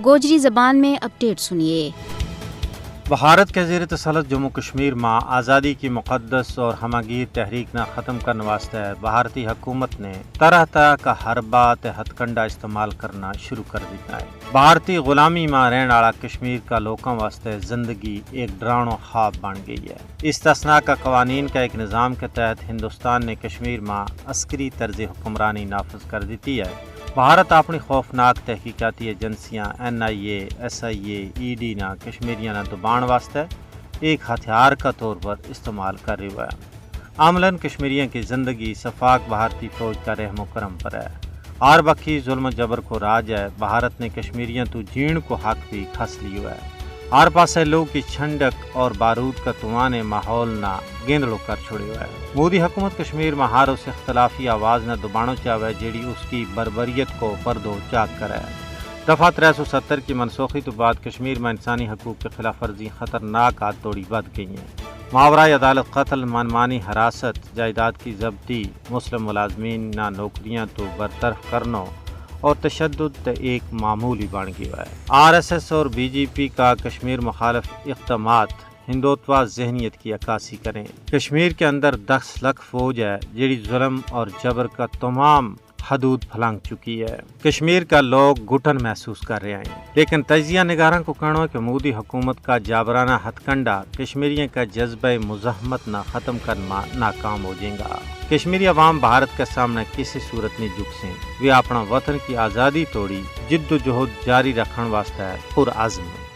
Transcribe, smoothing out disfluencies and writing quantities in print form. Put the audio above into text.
گوجری زبان میں اپڈیٹ سنیے۔ بھارت کے زیر تسلط جموں کشمیر میں آزادی کی مقدس اور ہمگیر تحریک نہ ختم کرنے واسطے بھارتی حکومت نے طرح طرح کا حربات ہتھ کنڈا استعمال کرنا شروع کر دیا ہے۔ بھارتی غلامی میں رہنے والا کشمیر کا لوگوں واسطے زندگی ایک ڈراؤنا خواب بن گئی ہے۔ استثناء کا قوانین کا ایک نظام کے تحت ہندوستان نے کشمیر میں عسکری طرز حکمرانی نافذ کر دیتی ہے۔ بھارت اپنی خوفناک تحقیقاتی ایجنسیاں NIA، SIA، ED نہ کشمیریاں نہ دبان واسطے ایک ہتھیار کا طور پر استعمال کر رہی ہے۔ عملاً کشمیریوں کی زندگی صفاق بھارتی فوج کا رحم و کرم پر ہے۔ ہر بکھی ظلم و جبر کو راج ہے۔ بھارت نے کشمیریوں تو جین کو حق بھی کھس لیو ہے۔ ہر پاسے لوگ کی چھنڈک اور بارود کا توانے ماحول نہ گیندڑو کر چھوڑے ہے۔ مودی حکومت کشمیر میں ہر اس اختلافی آواز نہ دبانو چاہے جیڑی اس کی بربریت کو پردو چاک کرے۔ دفعہ 370 کی منسوخی تو بعد کشمیر میں انسانی حقوق کی خلاف ورزی خطرناک توڑی بڑھ گئی ہیں۔ ماورائے عدالت قتل، منمانی حراست، جائیداد کی ضبطی، مسلم ملازمین نہ نوکریاں تو برطرف کرنا اور تشدد ایک معمولی بن گیا ہے۔ RSS اور BJP کا کشمیر مخالف اقدامات ہندوتوا ذہنیت کی عکاسی کریں۔ کشمیر کے اندر 10 لاکھ فوج ہے جیڑی ظلم اور جبر کا تمام حدود پھلانگ چکی ہے۔ کشمیر کا لوگ گھٹن محسوس کر رہے ہیں، لیکن تجزیہ نگاروں کو کہنا ہے کہ مودی حکومت کا جابرانہ ہتھ کنڈا کشمیریوں کا جذبہ مزاحمت نہ ختم کرنا ناکام ہو جائے گا۔ کشمیری عوام بھارت کے سامنے کسی صورت نہیں جھک سیں۔ وہ اپنا وطن کی آزادی توڑی جد و جہد جاری رکھنے واسطے پرعزم ہیں۔